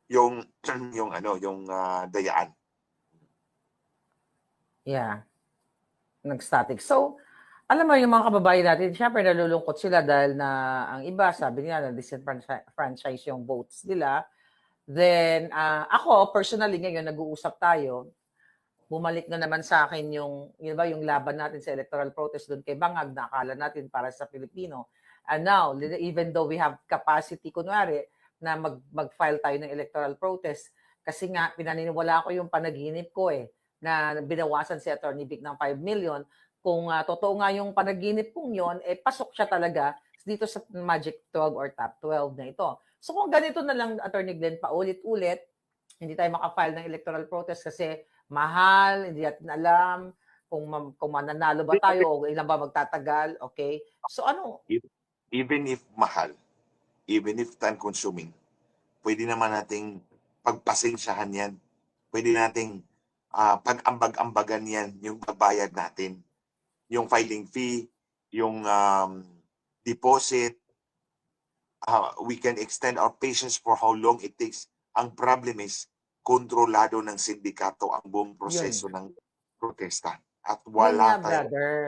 yung yung dayaan. Yeah. Nag-static. So, alam mo yung mga kababayan natin, syempre nalulungkot sila dahil na ang iba, sabi nila, na-disenfranchise yung votes nila. Then, ako, personally ngayon, nag-uusap tayo, bumalik na naman sa akin yung ba, yung laban natin sa electoral protest doon kay Bangag na akala natin para sa Pilipino. And now, even though we have capacity, kunwari, na mag-file tayo ng electoral protest, kasi nga, pinaniniwala ko yung panaginip ko na binawasan si Attorney Vic ng 5 million. Kung totoo nga yung panaginip kong yon, pasok siya talaga dito sa Magic 12 or Top 12 na ito. So kung ganito na lang, Attorney Glenn, paulit-ulit, hindi tayo makafile ng electoral protest kasi mahal, hindi natin alam kung mananalo ba tayo o ilan ba magtatagal, okay? So ano? Even if mahal, even if time-consuming, pwede naman nating pagpasensyahan yan. Pwede nating pag-ambag-ambagan yan, yung babayad natin. Yung filing fee, yung deposit, we can extend our patience for how long it takes. Ang problem is, kontrolado ng sindikato ang buong proseso ng protesta. At Yun nga, wala tayo. brother.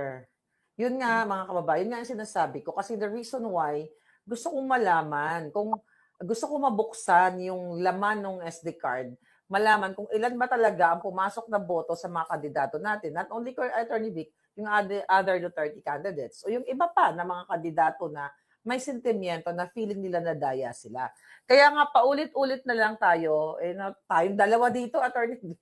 Yun nga, mga kababayan, yun nga ang sinasabi ko. Kasi the reason why, gusto kong malaman, kung gusto kong mabuksan yung laman ng SD card, malaman kung ilan ba talaga ang pumasok na boto sa mga kandidato natin. Not only kay Attorney Vic, yung other Duterte candidates. O yung iba pa na mga kandidato na may sentimiento na feeling nila na daya sila. Kaya nga, paulit-ulit na lang tayo, tayong dalawa dito, Attorney Vic,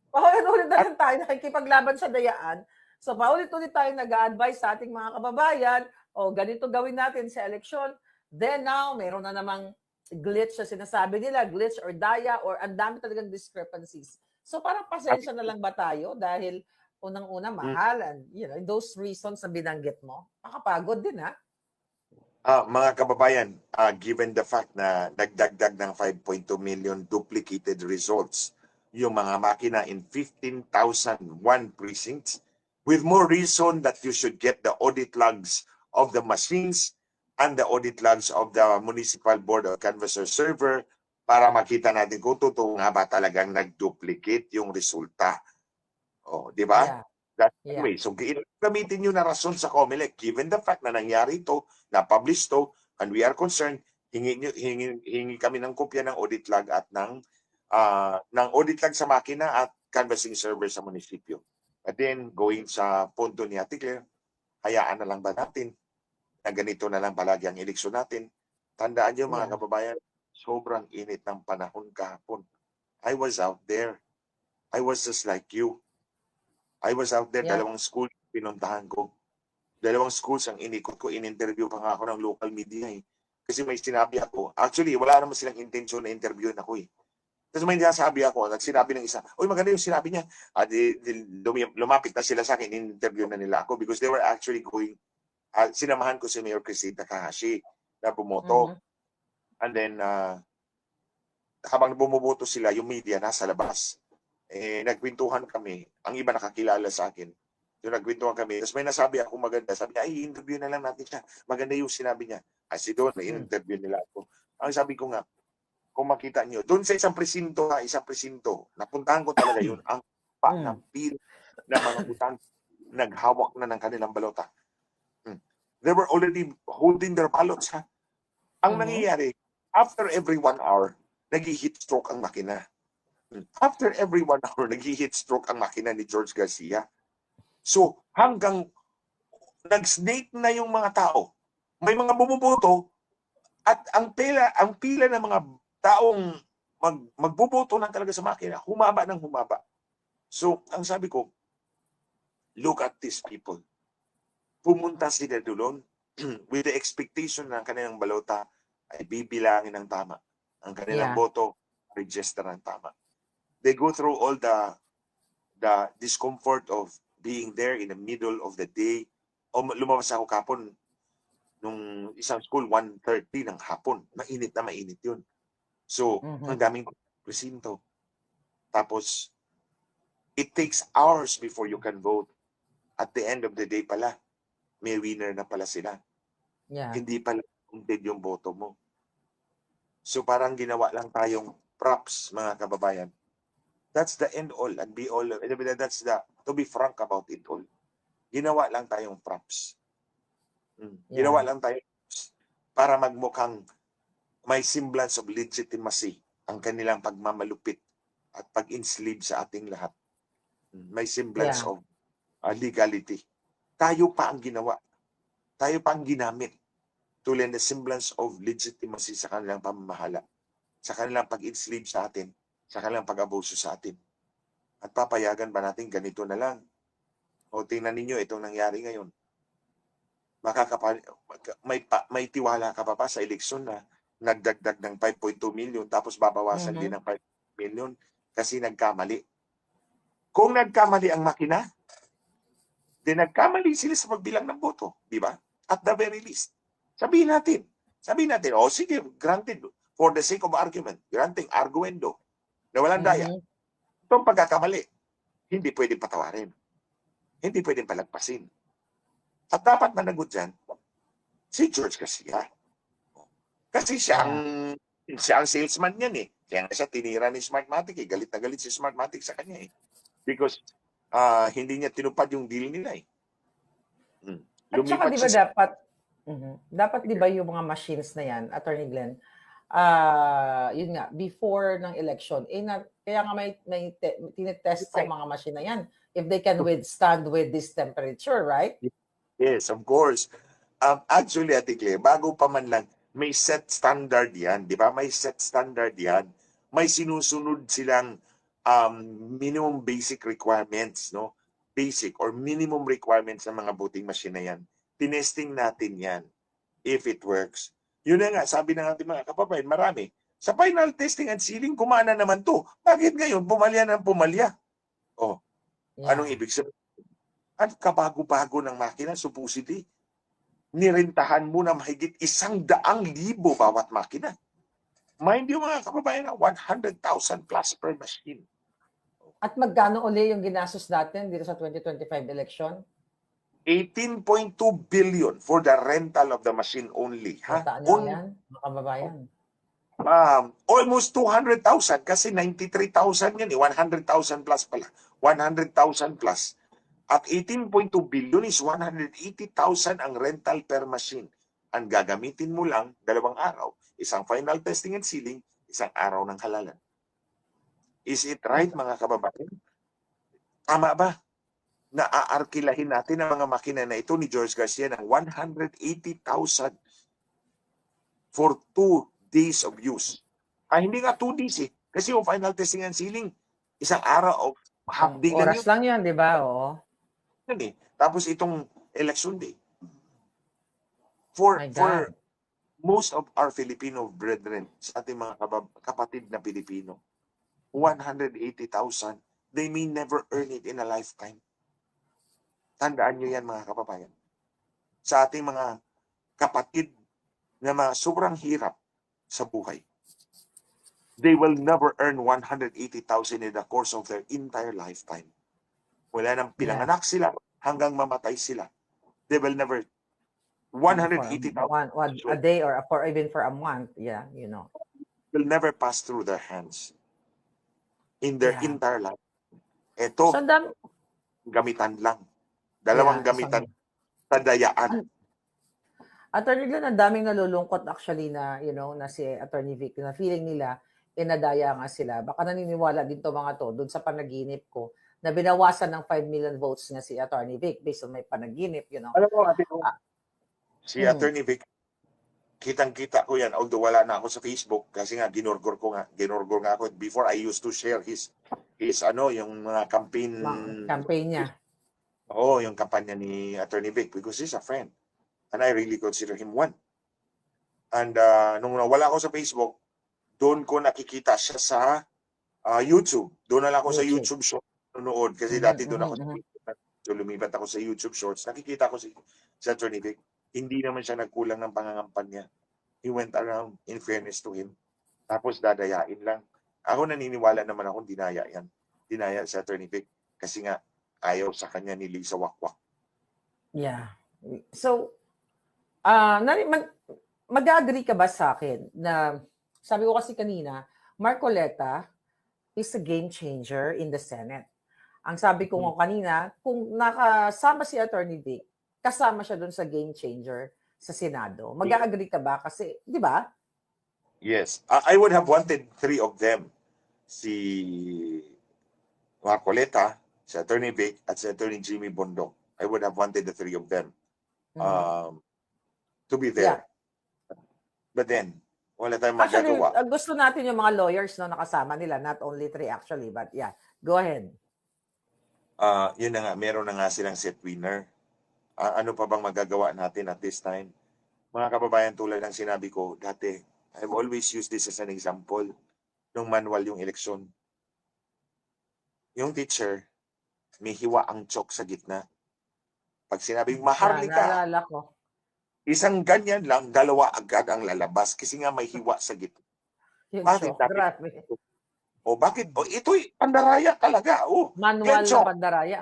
paulit-ulit na At lang tayo nakikipaglaban sa dayaan. So, paulit-ulit tayo nag-a-advise sa ating mga kababayan, o ganito gawin natin sa eleksyon. Then now, meron na namang glitch sa sinasabi nila, glitch or daya, or ang dami talagang discrepancies. So, parang pasensya na lang ba tayo dahil unang-una mahal, and those reasons na binanggit mo, makapagod din mga kababayan, given the fact na nagdagdag ng 5.2 million duplicated results yung mga makina in 15,001 precincts, with more reason that you should get the audit logs of the machines and the audit logs of the Municipal Board of Canvasser server para makita natin kung totoo nga ba talagang nag-duplicate yung resulta. Di ba? Yeah. That's the Yeah. way. So, gamitin nyo na rason sa COMELEC, given the fact na nangyari ito, na-publish to, and we are concerned, hingi kami ng kopya ng audit log at ng audit log sa makina at canvassing server sa munisipyo. But then, going sa punto ni Ate Claire, hayaan na lang ba natin na ganito na lang palagi ang eleksyon natin? Tandaan nyo mga kababayan, sobrang init ng panahon kahapon. I was out there. I was just like you. I was out there, Yeah. dalawang school pinuntahan ko. Dalawang schools ang inikot ko, in-interview pa nga ako ng local media Kasi may sinabi ako, actually, wala naman silang intention na interviewin ako Tapos may nasabi ako, nagsinabi ng isa, uy, maganda yung sinabi niya. Lumapit na sila sa akin, in-interview na nila ako because they were actually going, sinamahan ko si Mayor Christine Takahashi na bumoto. And then, habang bumuboto sila, yung media nasa labas. Nagkwentuhan kami. Ang iba nakakilala sa akin. Yung nagkwentuhan kami. Tapos may nasabi ako maganda. Sabi niya, ay, interview na lang natin siya. Maganda yung sinabi niya. Kasi doon, na-interview nila ako. Ang sabi ko nga, kung makita niyo, doon sa isang presinto, napuntahan ko talaga yun, ang ng pila ng mga butang naghawak na ng kanilang balota. They were already holding their ballots, ha? Ang nangyayari, after every 1 hour, nag-heat stroke ang makina. After every 1 hour, nag-heat stroke ang makina ni George Garcia. So, hanggang nag-snake na yung mga tao. May mga bumuboto at ang pila ng mga taong magboboto na talaga sa makina, humaba ng humaba. So, ang sabi ko, look at these people. Pumunta sila doon with the expectation na ang kanilang balota ay bibilangin ng tama. Ang kanilang boto, register ng tama. They go through all the discomfort of being there in the middle of the day. Lumabas ako kapon nung isang school, 1:30 ng hapon. Mainit na mainit yun. So, ang daming presinto. Tapos, it takes hours before you can vote. At the end of the day pala, may winner na pala sila. Yeah. Hindi pala counted yung boto mo. So parang ginawa lang tayong props, mga kababayan. That's the end all and be all. That's the, to be frank about it all. Ginawa lang tayong props. Ginawa Yeah. lang tayong props para magmukhang may semblance of legitimacy ang kanilang pagmamalupit at pag-enslave sa ating lahat. May semblance Yeah. of legality. Tayo pa ang ginawa. Tayo pa ang ginamit to lend a semblance of legitimacy sa kanilang pamamahala, sa kanilang pag-enslave sa atin, sa kanilang pag-abuso sa atin. At papayagan ba natin ganito na lang? O tingnan ninyo itong nangyari ngayon. May tiwala ka pa sa eleksyon na nagdagdag ng 5.2 million tapos babawasan din ng 5 million kasi nagkamali. Kung nagkamali ang makina, then nagkamali sila sa pagbilang ng boto, di ba? At the very least. Sabihin natin, oh sige, granted, for the sake of argument, granting arguendo, na walang daya, itong pagkakamali, hindi pwedeng patawarin. Hindi pwedeng palagpasin. At dapat managot dyan, si George Garcia. Kasi siya ang salesman niyan eh. Kaya nga siya tinira ni Smartmatic eh. Galit na galit si Smartmatic sa kanya eh. Because hindi niya tinupad yung deal nila eh. At saka Lumipat di ba siya dapat di ba yung mga machines na yan, Attorney Glenn, yun nga, before ng election, kaya nga may tinetest sa mga machine na yan if they can withstand with this temperature, right? Yes, of course. Actually, Ate Claire, bago pa man lang, may set standard yan, di ba? May set standard yan. May sinusunod silang minimum basic requirements, no? Basic or minimum requirements ng mga voting machine na yan. Tinesting natin yan if it works. Yun na nga, sabi ng ating mga kababayan, marami. Sa final testing and sealing, kumana naman to. Bakit ngayon, pumalya ng pumalya? Oh, anong ibig sabihin? At kabago-bago ng makina, supposedly, nirentahan mo na mahigit 100,000 bawat makina. Mind you mga kababayan, 100,000 plus per machine. At magkano uli yung ginastos natin dito sa 2025 election? 18.2 billion for the rental of the machine only. Bataan nyo yan, mga kababayan. Almost 200,000 kasi 93,000 yan eh. 100,000 plus pala. 100,000 plus. At 18.2 billion is 180,000 ang rental per machine. Ang gagamitin mo lang 2 araw. Isang final testing and sealing, isang araw ng halalan. Is it right mga kababayan? Tama ba? Na aarkilahin natin ang mga makina na ito ni George Garcia ng 180,000 for 2 days of use. Hindi nga 2 days eh. Kasi yung final testing and sealing, isang araw of half day lang yun. Oras lang yun, di ba? Oo. Eh. Tapos itong election day. For most of our Filipino brethren, sa ating mga kapatid na Pilipino, 180,000, they may never earn it in a lifetime. Tandaan nyo yan mga kababayan. Sa ating mga kapatid na mga sobrang hirap sa buhay, they will never earn 180,000 in the course of their entire lifetime. Wala nang pinanganak sila hanggang mamatay sila. They will never 180,000 a day or even for a month, yeah, you know. Will never pass through their hands in their entire life. Ito, gamitan lang. Dalawang gamitan sa dayaan. Attorney Glenn, ang daming nalulungkot actually na, you know, na si Attorney Vic, na feeling nila, inadaya nga sila. Baka naniniwala din to mga to, doon sa panaginip ko, na binawasan ng 5 million votes nga si Attorney Vic based on may panaginip, you know. Alam mo, si Attorney Vic, kitang-kita ko yan, although wala na ako sa Facebook, kasi nga, ginorgor nga ako. Before, I used to share his yung mga campaign niya. Oo, yung kampanya ni Attorney Vic, because he's a friend. And I really consider him one. And nung nawala ako sa Facebook, doon ko nakikita siya sa YouTube. Doon na lang ako sa YouTube Shorts nanonood. Kasi dati doon ako so lumipat ako sa YouTube Shorts. Nakikita ko si Attorney Vic. Hindi naman siya nagkulang ng pangangampanya. He went around, in fairness to him. Tapos dadayain lang. Ako naniniwala naman akong dinaya yan. Dinaya si Attorney Vic. Kasi nga, ayaw sa kanya ni Lisa Wakwak. Yeah. So, mag-agree ka ba sa akin na Sabi ko kasi kanina, Marcoleta is a game changer in the Senate. Ang sabi ko nga kanina, kung nakasama si Attorney Vic, kasama siya dun sa game changer sa Senado. Mag-agree ka ba? Kasi, di ba? Yes. I would have wanted 3 of them. Si Marcoleta, si Attorney Vic, at si Attorney Jimmy Bondok. I would have wanted the 3 of them to be Yeah. there. But then, wala tayong Actually, magagawa. gusto natin yung mga lawyers no, nakasama nila. Not only 3 actually, but yeah. Go ahead. Yun na nga, meron na nga silang set winner. Ano pa bang magagawa natin at this time? Mga kababayan, tulad ng sinabi ko dati, I've always used this as an example nung manual yung eleksyon. Yung teacher, may hiwa ang chalk sa gitna. Pag sinabing maharlika, Naalala ko. isang ganyan lang, 2 agad ang lalabas kasi nga may hiwa sa gitna. Yung Bakit show. natin? Grabe. Bakit? Ito'y pandaraya talaga. Manual yan, na pandaraya.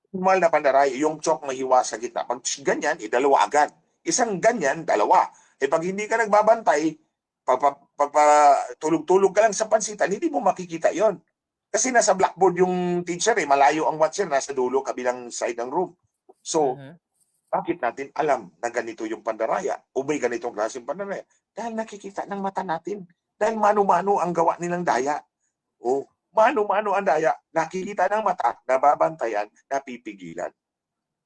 Manual na pandaraya. Yung chalk may hiwa sa gitna. Pag ganyan, 2 agad. Isang ganyan, 2. Pag hindi ka nagbabantay, tulog-tulog ka lang sa pansitan, hindi mo makikita yon. Kasi nasa blackboard yung teacher, malayo ang watcher, nasa dulo, kabilang side ng room. So, bakit natin alam na ganito yung pandaraya o may ganitong klaseng pandaraya? Dahil nakikita ng mata natin. Dahil mano-mano ang gawa nilang daya. Mano-mano ang daya, nakikita ng mata, nababantayan, napipigilan.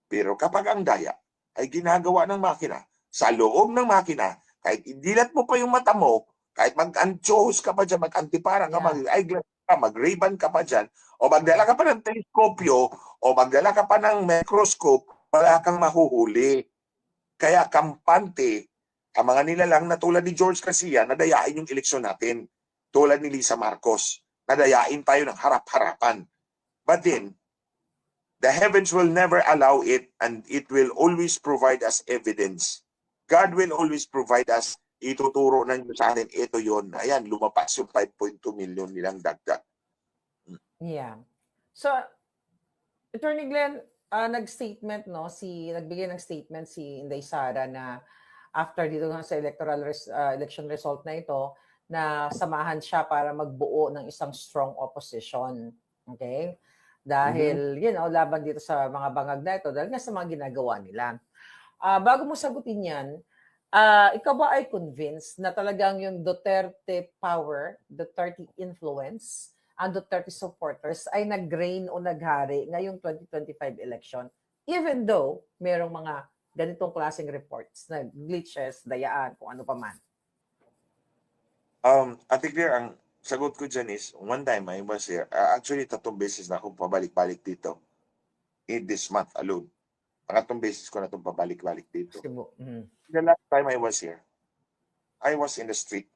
Pero kapag ang daya ay ginagawa ng makina, sa loob ng makina, kahit indilat mo pa yung mata mo, kahit mag-antios ka pa dyan, mag-antipara ka, mag-eyeglass ka, mag-ray-ban ka pa dyan, o magdala ka pa ng teleskopyo, o magdala ka pa ng microscope, wala kang mahuhuli. Kaya kampante, ang mga nilalang na tulad ni George Garcia, nadayain yung eleksyon natin. Tulad ni Lisa Marcos, nadayain tayo ng harap-harapan. But then, the heavens will never allow it and it will always provide us evidence. God will always provide us, ituturo na nyo sa atin, ito yon. Ayan, lumapas yung 5.2 million nilang dagdag. Yeah. So, Attorney Glenn, nag-statement, no, nagbigay ng statement si Inday Sara na after dito sa election result na ito, na samahan siya para magbuo ng isang strong opposition. Okay? Dahil, laban dito sa mga bangag na ito, dahil nga sa mga ginagawa nila. Bago mo sagutin yan, ikaw ba ay convinced na talagang yung Duterte power, Duterte influence, ang Duterte supporters ay nag-reign o naghari ngayong 2025 election, even though merong mga ganitong klaseng reports na glitches, dayaan, kung ano pa man? Ate Claire, ang sagot ko dyan is, one time I was here, actually 3 beses na akong pabalik-balik dito in this month alone. 3 beses ko na itong pabalik-balik dito. The last time I was here, I was in the street.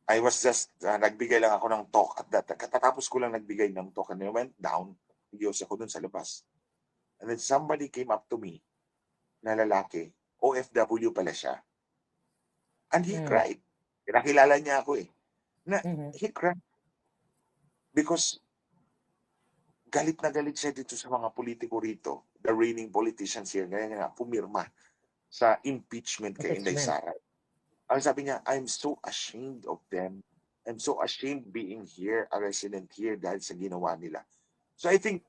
I was just, nagbigay lang ako ng talk at that. Katatapos ko lang nagbigay ng talk and I went down. Nagiyos ako dun sa labas. And then somebody came up to me na lalaki. OFW pala siya. And he cried. Nakilala niya ako He cried. Because galit na galit siya dito sa mga politiko rito. The reigning politicians here. Ngayon nga, pumirma sa impeachment kay Inday Sara. Ang sabi niya, I'm so ashamed of them. I'm so ashamed being here, a resident here, dahil sa ginawa nila. So I think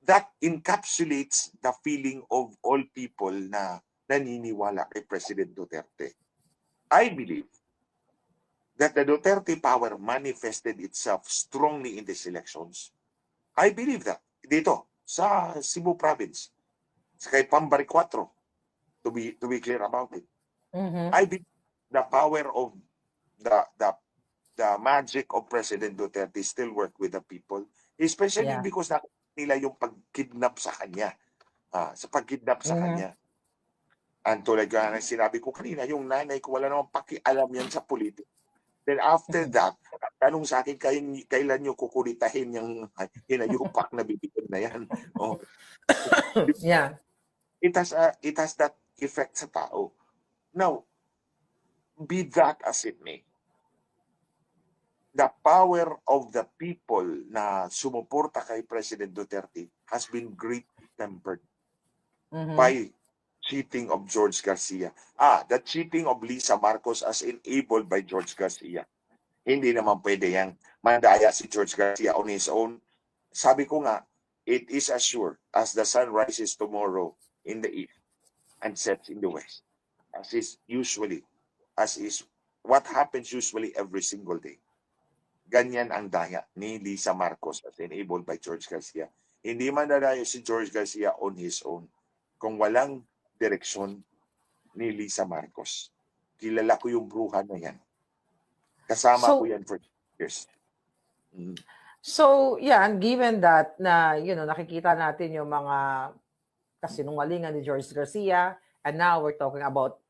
that encapsulates the feeling of all people na naniniwala kay President Duterte. I believe that the Duterte power manifested itself strongly in these elections. I believe that. Dito, sa Cebu Province, sa kay Pambari 4, to be clear about it. I believe the power of the magic of President Duterte still work with the people, especially because nila yung pagkidnap sa kanya. Sa pagkidnap sa kanya. Ang tulad ng sinabi ko kanina, yung nanay ko wala namang pakialam yan sa politik. Then after that, tanong sa akin, kailan nyo kukulitahin yung hinayupak na bibigyan na yan? It has that effect sa tao. Now, be that as it may, the power of the people na sumuporta kay President Duterte has been greatly tempered by cheating of George Garcia. The cheating of Lisa Marcos as enabled by George Garcia. Hindi naman pwede yan. Mandaya si George Garcia on his own. Sabi ko nga, it is as sure as the sun rises tomorrow in the east and sets in the west. As is what happens usually every single day. Ganyan ang daya ni Lisa Marcos as enabled by George Garcia. Hindi man dadayo si George Garcia on his own kung walang direksyon ni Lisa Marcos. Kilala ko yung bruha na yan. Kasama ko yan for years. So, yeah, and given that na, nakikita natin yung mga kasinungalingan ni George Garcia, and now we're talking about,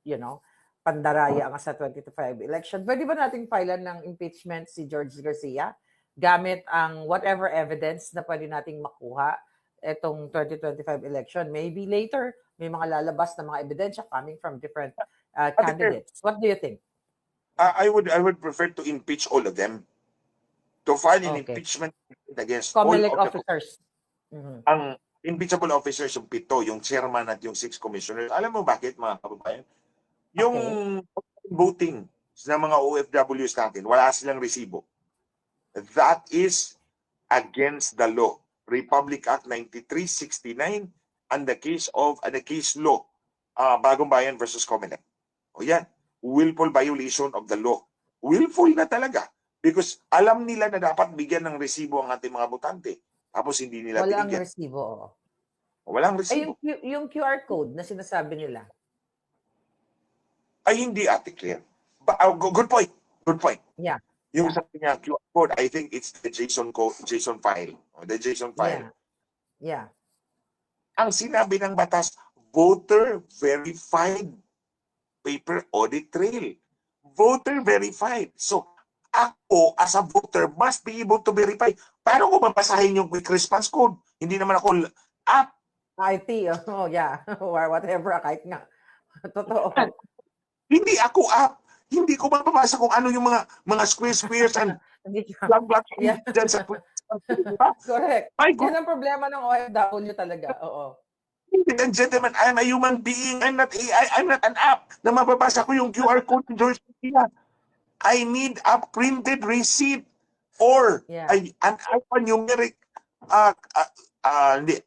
pandaraya ang sa 2025 election, pwede ba nating filean ng impeachment si George Garcia gamit ang whatever evidence na pwede nating makuha itong 2025 election? Maybe later, may mga lalabas na mga ebidensya coming from different candidates. What do you think? I would prefer to impeach all of them. To file an impeachment against Comelec all of officers. Ang impeachable officers, yung 7, yung chairman at yung 6 commissioners. Alam mo bakit, mga kababayan? Yung voting ng mga OFWs natin, wala silang resibo. That is against the law. Republic Act 9369 and the case law, Bagong Bayan versus Comelec. O yan, willful violation of the law. Willful na talaga. Because alam nila na dapat bigyan ng resibo ang ating mga botante. Tapos hindi nila Walang binigyan. resibo. Walang resibo. Yung QR code na sinasabi nila. Ay, hindi, Ate Claire. Good point. Good point. Yeah. Yung sabi niya, QR code, I think it's the JSON file. The JSON file. Yeah. Ang sinabi ng batas, voter verified paper audit trail. Voter verified. So, ako as a voter must be able to verify. Paano ko mapasahin yung quick response code? Hindi naman ako app. IT, yeah. Or whatever, kahit nga. Totoo. Hindi ako app. Hindi ko mapapasa kung ano yung mga squares and black Yeah. dyan sa Correct. My Yan ang problema ng OFW talaga. Oo. Ladies and gentlemen, I'm a human being. I'm not AI. I'm not an app na mababasa ko yung QR code ni George Garcia. I need a printed receipt or an alphanumeric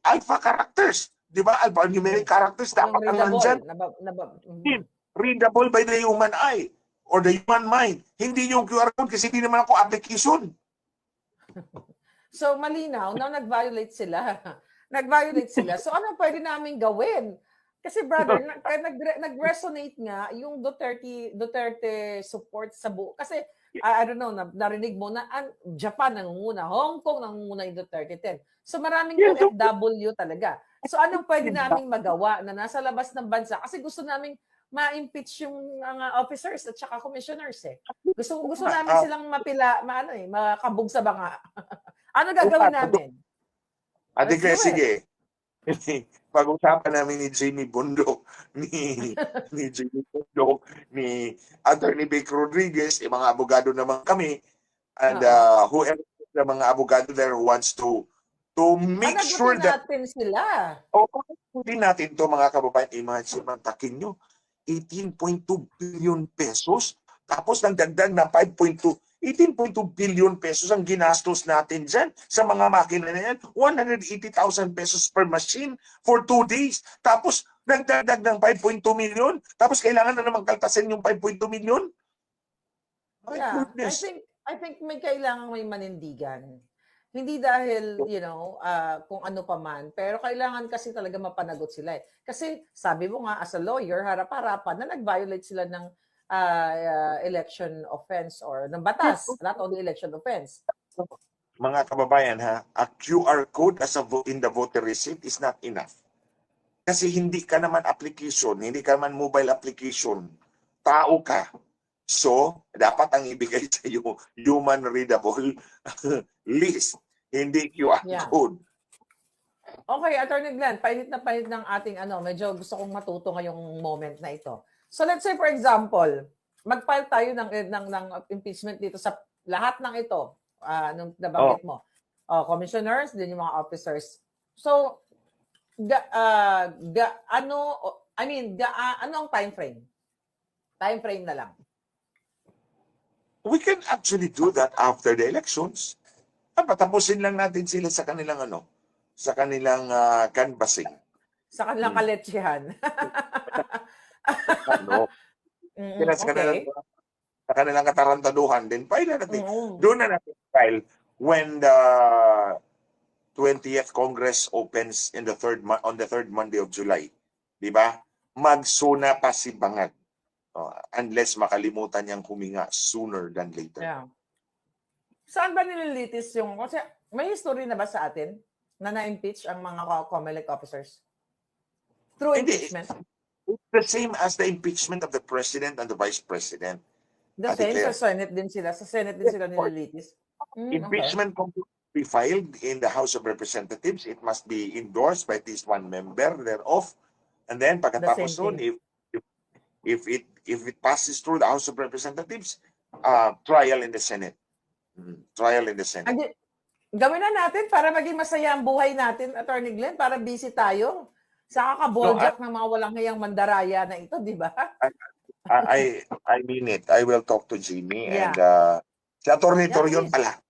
alpha characters. Di ba? Alphanumeric characters dapat ang nandyan. Readable by the human eye or the human mind. Hindi yung QR code kasi hindi naman ako application. So, malinaw, now nag-violate sila. So, ano pwede namin gawin? Kasi brother, nag-resonate nga yung Duterte support sa buo. Kasi, I don't know, narinig mo na Japan nangunguna, Hong Kong nangunguna yung Duterte 10. So maraming OFW talaga. So anong pwede naming magawa na nasa labas ng bansa? Kasi gusto naming ma-impeach yung mga officers at saka commissioners eh. Gusto namin silang makabog sa banga. Ano gagawin namin? Ate Claire, sige. Pag-usapan namin ni Jamie Bundok, ni Jamie Bundok, ni Attorney Vic Rodriguez, mga abogado naman kami, and whoever the mga abogado there who wants to make sure that natin sila. Panagutin natin to mga kababayan. Imagine, mantakin nyo, 18.2 billion pesos, tapos nagdagdag na 18.2 billion pesos ang ginastos natin dyan sa mga makina na yan. 180,000 pesos per machine for 2 days. Tapos nagdagdag ng 5.2 million. Tapos kailangan na naman kaltasin yung 5.2 million. Yeah, I think may kailangan may manindigan. Hindi dahil, kung ano pa man. Pero kailangan kasi talaga mapanagot sila eh. Kasi sabi mo nga, as a lawyer, harap-harapan na nag-violate sila ng election offense or ng batas, not only election offense. Mga kababayan, a QR code in the voter receipt is not enough. Kasi hindi ka naman application, hindi ka naman mobile application. Tao ka. So, dapat ang ibigay sa iyo human readable list, hindi QR code. Okay, Attorney Glenn, painit ng ating medyo gusto kong matuto ngayong moment na ito. So let's say for example, mag-file tayo ng impeachment dito sa lahat ng ito, nung nabanggit mo. Commissioners, din yung mga officers. So I mean, ano ang time frame? Time frame na lang. We can actually do that after the elections. Patapusin lang natin sila sa kanilang sa kanilang canvassing. Sa kanilang kaletsehan. Ano? Sila sa Okay. kanilang katarantaduhan, then file na natin. Mm. Doon na natin file when the 20th Congress opens in the on the third Monday of July. Di ba? Magsuna pa si Bangag. Unless makalimutan niyang huminga sooner than later. Yeah. Saan ba nililitis yung... Kasi may history na ba sa atin na na-impeach ang mga COMELEC officers? Through impeachment? It's the same as the impeachment of the President and the Vice President. The same sa Senate din sila. Sa Senate din sila nililitis. Impeachment can be filed in the House of Representatives. It must be endorsed by at least one member thereof. And then pagkatapos nun, if it passes through the House of Representatives, trial in the Senate. Trial in the Senate. Gawin na natin para maging masaya ang buhay natin, Attorney Glenn, para busy tayo sa kakaboljak ng mga walang hayang mandaraya na ito, di ba? I mean it. I will talk to Jimmy and si Attorney Torion pala.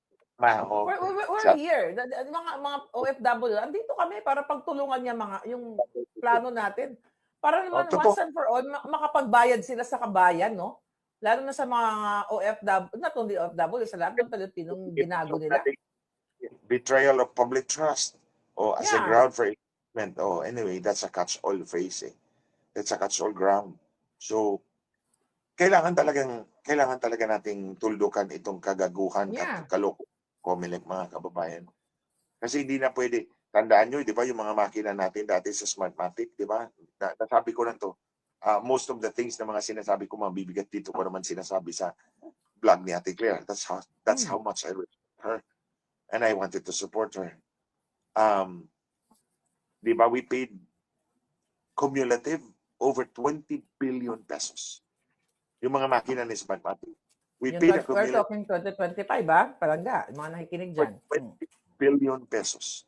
We're here. Mga OFW, andito kami para pagtulungan niya yung plano natin. Para naman once and for all, makapagbayad sila sa kabayan, no? Lalo na sa mga OFW, not only OFW, sa lahat ng Pilipinong ginago nila. Betrayal of public trust as a ground for impeachment. Anyway, that's a catch-all phrase. That's a catch-all ground. So, kailangan talaga nating tuldukan itong kagaguhan at kaloko COMELEC, mga kababayan. Kasi hindi na pwede. Tandaan nyo, di ba, yung mga makina natin dati sa Smartmatic, di ba? Nasabi ko na to. Most of the things na mga sinasabi ko, mga bibigat dito ko naman sinasabi sa vlog ni Ate Claire. That's how much I respect her. And I wanted to support her. Di ba, we paid cumulative over 20 billion pesos. Yung mga makina ni Smartmatic. We're talking 2025, Palangga, mga nakikinig dyan. 20 billion pesos.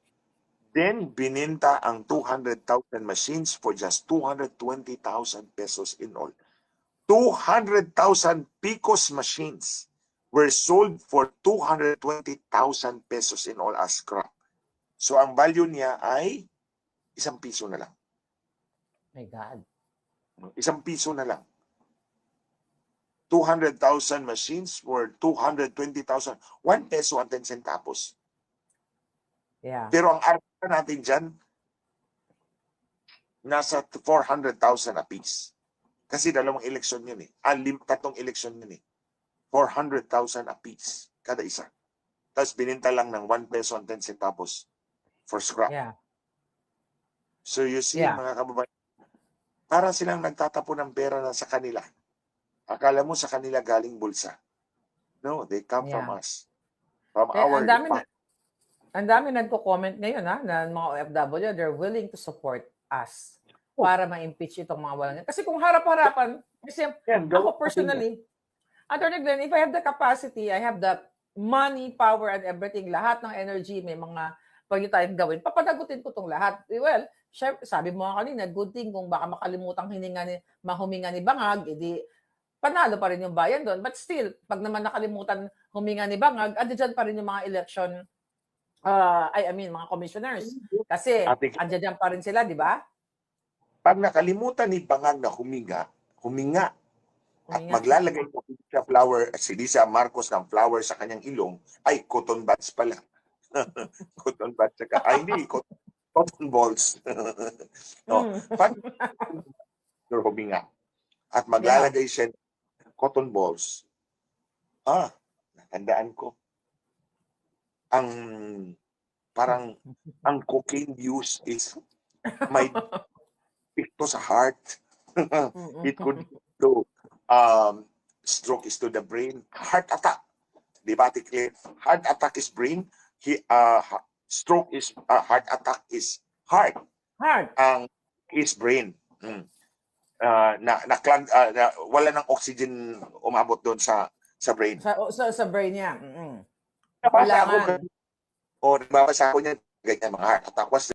Then, bininta ang 200,000 machines for just 220,000 pesos in all. 200,000 PICOS machines were sold for 220,000 pesos in all as scrap. So, ang value niya ay ₱1 na lang. My God. ₱1 na lang. 200,000 machines for 220,000. ₱1 and 10 centavos. Yeah. Pero ang arpa natin dyan, nasa 400,000 apiece. Kasi dalawang eleksyon yun eh. Tatlong eleksyon yun eh. 400,000 apiece kada isa. Tapos bininta lang ng ₱1 and 10 centavos for scrap. Yeah. So you see, mga kababayan, para silang nagtatapon ng pera na sa kanila. Akala mo sa kanila galing bulsa. No, they come from us. From our ang dami nagko-comment ngayon na mga OFW, they're willing to support us para ma-impeach itong mga walang. Kasi kung harap-harapan, kasi ako personally, Attorney Glenn, if I have the capacity, I have the money, power, and everything, lahat ng energy, may mga pwede tayong gawin, papanagutin ko itong lahat. Well, sabi mo kanina, good thing kung baka makalimutang mahuminga ni Bangag, edi panalo pa rin yung bayan doon. But still, pag naman nakalimutan huminga ni Bangag, andyan pa rin yung mga election, mga commissioners. Kasi andyan pa rin sila, di ba? Pag nakalimutan ni Bangag na huminga, at maglalagay po siya si Lisa Marcos ng flower sa kanyang ilong, ay cotton buds pala. Cotton buds hindi, cotton balls. No, pag huminga at maglalagay siya ng cotton balls, natandaan ko, parang ang cocaine use is may epekto sa heart. It could do stroke is to the brain, heart attack. Di ba, Clear? Heart attack is brain, stroke is heart attack is heart. Ang is brain. Wala ng oxygen umabot doon sa brain. Sa brain niya. Nabasa ko niya, ganyan mga heart attack was